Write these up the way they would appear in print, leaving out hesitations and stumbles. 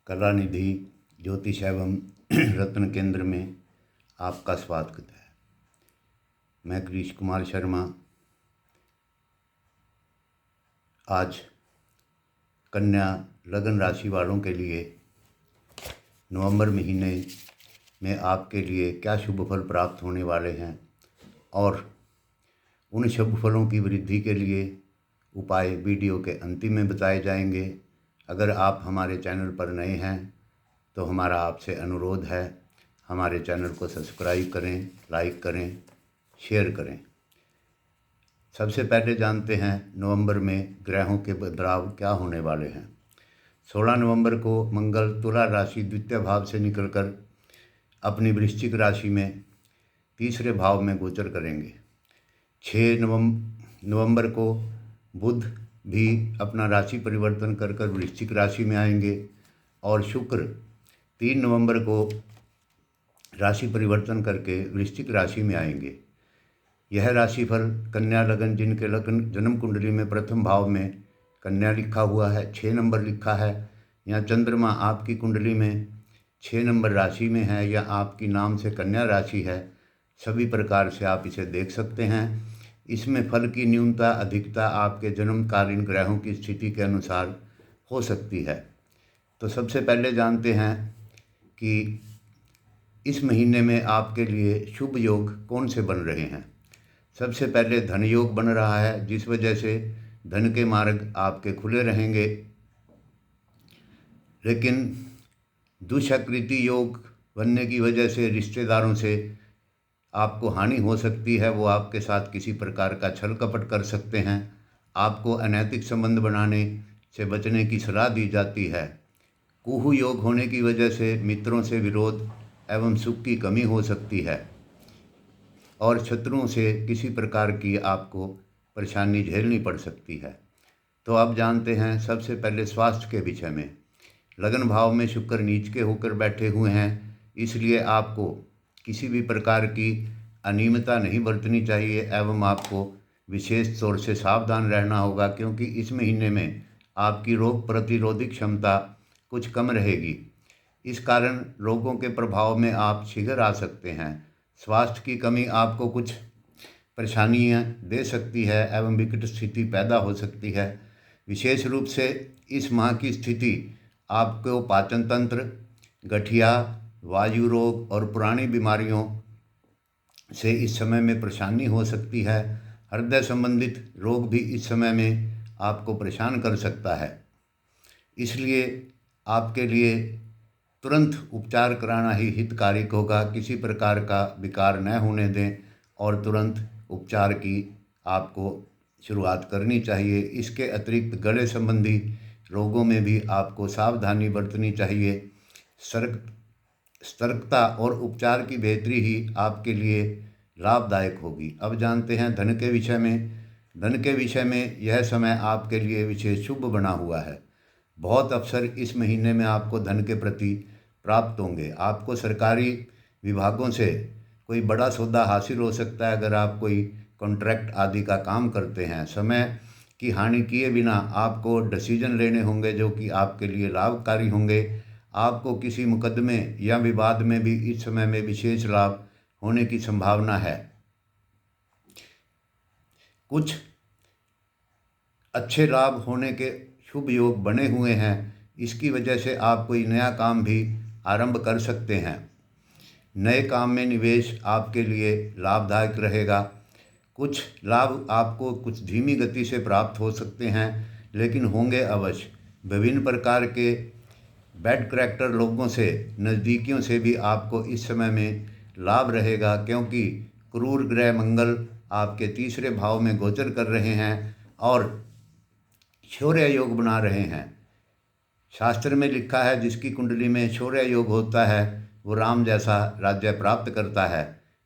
कला निधि ज्योतिष एवं रत्न केंद्र में आपका स्वागत है। मैं गिरीश कुमार शर्मा आज कन्या लगन राशि वालों के लिए नवंबर महीने में आपके लिए क्या शुभ फल प्राप्त होने वाले हैं और उन शुभ फलों की वृद्धि के लिए उपाय वीडियो के अंतिम में बताए जाएंगे। अगर आप हमारे चैनल पर नए हैं तो हमारा आपसे अनुरोध है, हमारे चैनल को सब्सक्राइब करें, लाइक करें, शेयर करें। सबसे पहले जानते हैं नवंबर में ग्रहों के बदलाव क्या होने वाले हैं। 16 नवंबर को मंगल तुला राशि द्वितीय भाव से निकलकर अपनी वृश्चिक राशि में तीसरे भाव में गोचर करेंगे। 6 नवंबर को बुध भी अपना राशि परिवर्तन कर वृश्चिक राशि में आएंगे और शुक्र 3 नवंबर को राशि परिवर्तन करके वृश्चिक राशि में आएंगे। यह राशिफल कन्या लगन जिनके लगन जन्म कुंडली में प्रथम भाव में कन्या लिखा हुआ है, 6 नंबर लिखा है, या चंद्रमा आपकी कुंडली में 6 नंबर राशि में है या आपकी नाम से कन्या राशि है, सभी प्रकार से आप इसे देख सकते हैं। इसमें फल की न्यूनता अधिकता आपके जन्मकालीन ग्रहों की स्थिति के अनुसार हो सकती है। तो सबसे पहले जानते हैं कि इस महीने में आपके लिए शुभ योग कौन से बन रहे हैं। सबसे पहले धन योग बन रहा है, जिस वजह से धन के मार्ग आपके खुले रहेंगे, लेकिन दुष्कृति योग बनने की वजह से रिश्तेदारों से आपको हानि हो सकती है। वो आपके साथ किसी प्रकार का छल कपट कर सकते हैं। आपको अनैतिक संबंध बनाने से बचने की सलाह दी जाती है। कुहू योग होने की वजह से मित्रों से विरोध एवं सुख की कमी हो सकती है और शत्रुओं से किसी प्रकार की आपको परेशानी झेलनी पड़ सकती है। तो अब जानते हैं सबसे पहले स्वास्थ्य के विषय में। लगन भाव में शुक्र नीच के होकर बैठे हुए हैं, इसलिए आपको किसी भी प्रकार की अनियमितता नहीं बरतनी चाहिए एवं आपको विशेष तौर से सावधान रहना होगा, क्योंकि इस महीने में आपकी रोग प्रतिरोधक क्षमता कुछ कम रहेगी। इस कारण रोगों के प्रभाव में आप शीघ्र आ सकते हैं। स्वास्थ्य की कमी आपको कुछ परेशानियां दे सकती है एवं विकट स्थिति पैदा हो सकती है। विशेष रूप से इस माह की स्थिति आपको पाचन तंत्र, गठिया, वायु रोग और पुरानी बीमारियों से इस समय में परेशानी हो सकती है। हृदय संबंधित रोग भी इस समय में आपको परेशान कर सकता है, इसलिए आपके लिए तुरंत उपचार कराना ही हितकारिक होगा। किसी प्रकार का विकार न होने दें और तुरंत उपचार की आपको शुरुआत करनी चाहिए। इसके अतिरिक्त गले संबंधी रोगों में भी आपको सावधानी बरतनी चाहिए। सतर्कता और उपचार की बेहतरी ही आपके लिए लाभदायक होगी। अब जानते हैं धन के विषय में। धन के विषय में यह समय आपके लिए विशेष शुभ बना हुआ है। बहुत अवसर इस महीने में आपको धन के प्रति प्राप्त होंगे। आपको सरकारी विभागों से कोई बड़ा सौदा हासिल हो सकता है। अगर आप कोई कॉन्ट्रैक्ट आदि का काम करते हैं, समय की हानि किए बिना आपको डिसीजन लेने होंगे जो कि आपके लिए लाभकारी होंगे। आपको किसी मुकदमे या विवाद में भी इस समय में विशेष लाभ होने की संभावना है। कुछ अच्छे लाभ होने के शुभ योग बने हुए हैं। इसकी वजह से आप कोई नया काम भी आरंभ कर सकते हैं। नए काम में निवेश आपके लिए लाभदायक रहेगा। कुछ लाभ आपको कुछ धीमी गति से प्राप्त हो सकते हैं, लेकिन होंगे अवश्य। विभिन्न प्रकार के बैड करैक्टर लोगों से, नज़दीकियों से भी आपको इस समय में लाभ रहेगा, क्योंकि क्रूर ग्रह मंगल आपके तीसरे भाव में गोचर कर रहे हैं और शौर्य योग बना रहे हैं। शास्त्र में लिखा है, जिसकी कुंडली में शौर्य योग होता है वो राम जैसा राज्य प्राप्त करता है।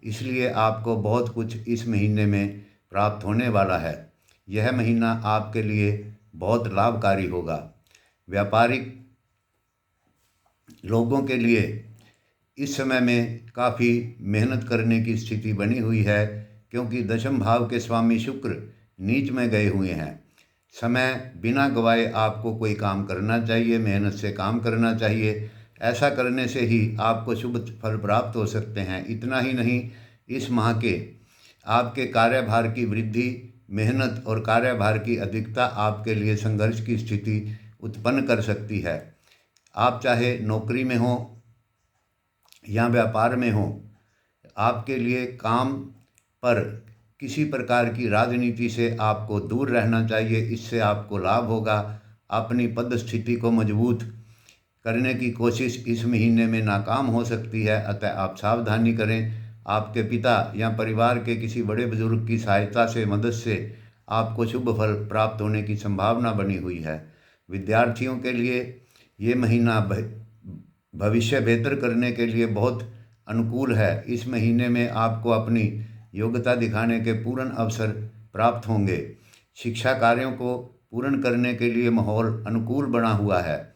इसलिए आपको बहुत कुछ इस महीने में प्राप्त होने वाला है। यह महीना आपके लिए बहुत लाभकारी होगा। व्यापारिक लोगों के लिए इस समय में काफ़ी मेहनत करने की स्थिति बनी हुई है, क्योंकि दशम भाव के स्वामी शुक्र नीच में गए हुए हैं। समय बिना गवाए आपको कोई काम करना चाहिए, मेहनत से काम करना चाहिए। ऐसा करने से ही आपको शुभ फल प्राप्त हो सकते हैं। इतना ही नहीं, इस माह के आपके कार्यभार की वृद्धि, मेहनत और कार्यभार की अधिकता आपके लिए संघर्ष की स्थिति उत्पन्न कर सकती है। आप चाहे नौकरी में हो या व्यापार में हो, आपके लिए काम पर किसी प्रकार की राजनीति से आपको दूर रहना चाहिए। इससे आपको लाभ होगा। अपनी पद स्थिति को मजबूत करने की कोशिश इस महीने में नाकाम हो सकती है, अतः आप सावधानी करें। आपके पिता या परिवार के किसी बड़े बुजुर्ग की सहायता से, मदद से आपको शुभ फल प्राप्त होने की संभावना बनी हुई है। विद्यार्थियों के लिए ये महीना भविष्य बेहतर करने के लिए बहुत अनुकूल है। इस महीने में आपको अपनी योग्यता दिखाने के पूर्ण अवसर प्राप्त होंगे। शिक्षा कार्यों को पूर्ण करने के लिए माहौल अनुकूल बना हुआ है।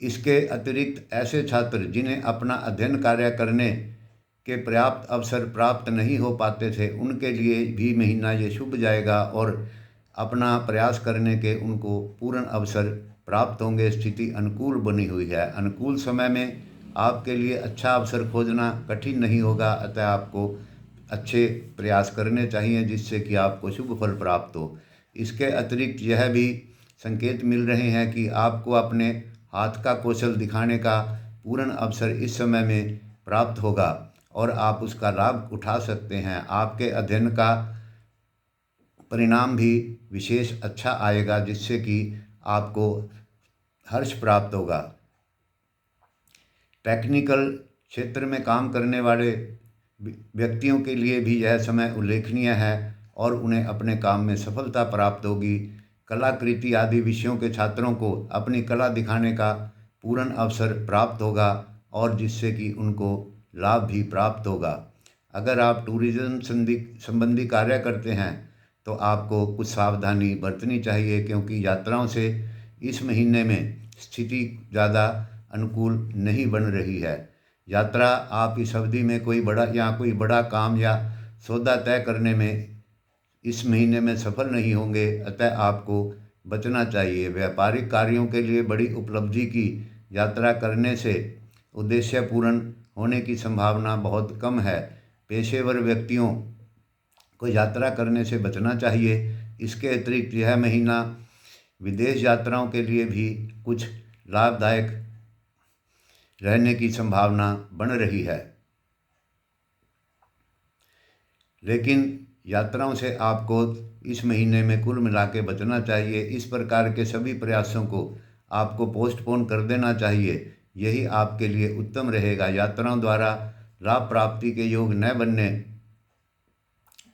इसके अतिरिक्त ऐसे छात्र जिन्हें अपना अध्ययन कार्य करने के पर्याप्त अवसर प्राप्त नहीं हो पाते थे, उनके लिए भी महीना ये शुभ जाएगा और अपना प्रयास करने के उनको पूर्ण अवसर प्राप्त होंगे। स्थिति अनुकूल बनी हुई है। अनुकूल समय में आपके लिए अच्छा अवसर खोजना कठिन नहीं होगा, अतः आपको अच्छे प्रयास करने चाहिए जिससे कि आपको शुभ फल प्राप्त हो। इसके अतिरिक्त यह भी संकेत मिल रहे हैं कि आपको अपने हाथ का कौशल दिखाने का पूर्ण अवसर इस समय में प्राप्त होगा और आप उसका लाभ उठा सकते हैं। आपके अध्ययन का परिणाम भी विशेष अच्छा आएगा जिससे कि आपको हर्ष प्राप्त होगा। टेक्निकल क्षेत्र में काम करने वाले व्यक्तियों के लिए भी यह समय उल्लेखनीय है और उन्हें अपने काम में सफलता प्राप्त होगी। कलाकृति आदि विषयों के छात्रों को अपनी कला दिखाने का पूर्ण अवसर प्राप्त होगा और जिससे कि उनको लाभ भी प्राप्त होगा। अगर आप टूरिज्म संबंधी कार्य करते हैं तो आपको कुछ सावधानी बरतनी चाहिए, क्योंकि यात्राओं से इस महीने में स्थिति ज़्यादा अनुकूल नहीं बन रही है। यात्रा आप इस अवधि में कोई बड़ा काम या सौदा तय करने में इस महीने में सफल नहीं होंगे, अतः आपको बचना चाहिए। व्यापारिक कार्यों के लिए बड़ी उपलब्धि की यात्रा करने से उद्देश्य पूर्ण होने की संभावना बहुत कम है। पेशेवर व्यक्तियों को यात्रा करने से बचना चाहिए। इसके अतिरिक्त यह महीना विदेश यात्राओं के लिए भी कुछ लाभदायक रहने की संभावना बन रही है, लेकिन यात्राओं से आपको इस महीने में कुल मिला के बचना चाहिए। इस प्रकार के सभी प्रयासों को आपको पोस्टपोन कर देना चाहिए, यही आपके लिए उत्तम रहेगा। यात्राओं द्वारा लाभ प्राप्ति के योग न बनने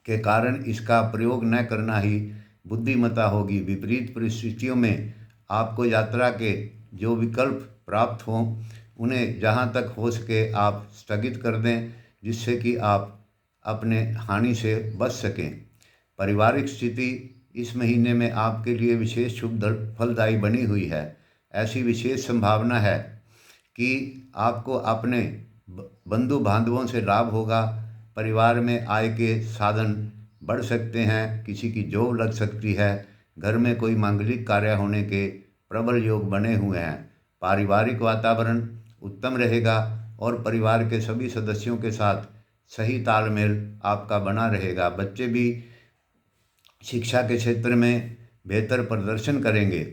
के कारण इसका प्रयोग न करना ही बुद्धिमत्ता होगी। विपरीत परिस्थितियों में आपको यात्रा के जो विकल्प प्राप्त हों उन्हें जहाँ तक हो सके आप स्थगित कर दें, जिससे कि आप अपने हानि से बच सकें। पारिवारिक स्थिति इस महीने में आपके लिए विशेष शुभ फलदायी बनी हुई है। ऐसी विशेष संभावना है कि आपको अपने बंधु बांधवों से लाभ होगा। परिवार में आय के साधन बढ़ सकते हैं, किसी की जॉब लग सकती है, घर में कोई मांगलिक कार्य होने के प्रबल योग बने हुए हैं। पारिवारिक वातावरण उत्तम रहेगा और परिवार के सभी सदस्यों के साथ सही तालमेल आपका बना रहेगा। बच्चे भी शिक्षा के क्षेत्र में बेहतर प्रदर्शन करेंगे,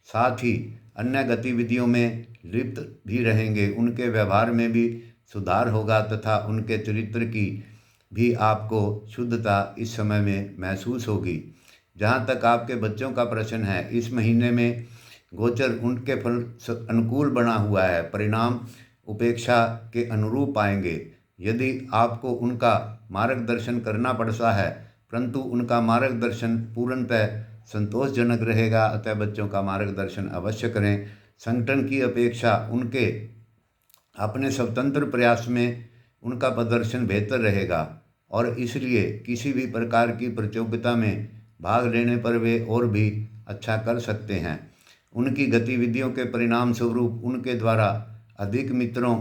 साथ ही अन्य गतिविधियों में लिप्त भी रहेंगे। उनके व्यवहार में भी सुधार होगा तथा उनके चरित्र की भी आपको शुद्धता इस समय में महसूस होगी। जहाँ तक आपके बच्चों का प्रश्न है, इस महीने में गोचर उनके फल अनुकूल बना हुआ है। परिणाम उपेक्षा के अनुरूप आएंगे। यदि आपको उनका मार्गदर्शन करना पड़ता है, परंतु उनका मार्गदर्शन पूर्णतः संतोषजनक रहेगा, अतः बच्चों का मार्गदर्शन अवश्य करें। संगठन की अपेक्षा उनके अपने स्वतंत्र प्रयास में उनका प्रदर्शन बेहतर रहेगा और इसलिए किसी भी प्रकार की प्रतियोगिता में भाग लेने पर वे और भी अच्छा कर सकते हैं। उनकी गतिविधियों के परिणाम स्वरूप उनके द्वारा अधिक मित्रों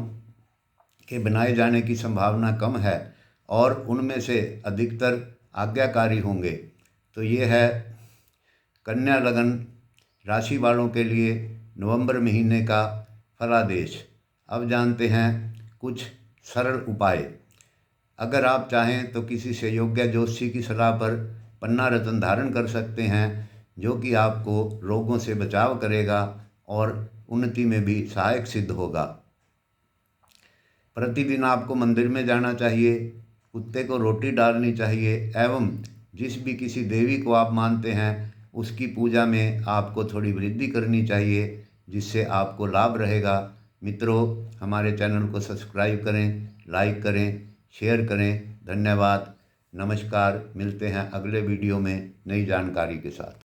के बनाए जाने की संभावना कम है और उनमें से अधिकतर आज्ञाकारी होंगे। तो ये है कन्या लगन राशि वालों के लिए नवंबर महीने का फलादेश। अब जानते हैं कुछ सरल उपाय। अगर आप चाहें तो किसी से योग्य ज्योतिषी की सलाह पर पन्ना रत्न धारण कर सकते हैं, जो कि आपको रोगों से बचाव करेगा और उन्नति में भी सहायक सिद्ध होगा। प्रतिदिन आपको मंदिर में जाना चाहिए, कुत्ते को रोटी डालनी चाहिए एवं जिस भी किसी देवी को आप मानते हैं उसकी पूजा में आपको थोड़ी वृद्धि करनी चाहिए, जिससे आपको लाभ रहेगा। मित्रों, हमारे चैनल को सब्सक्राइब करें, लाइक करें, शेयर करें। धन्यवाद, नमस्कार। मिलते हैं अगले वीडियो में नई जानकारी के साथ।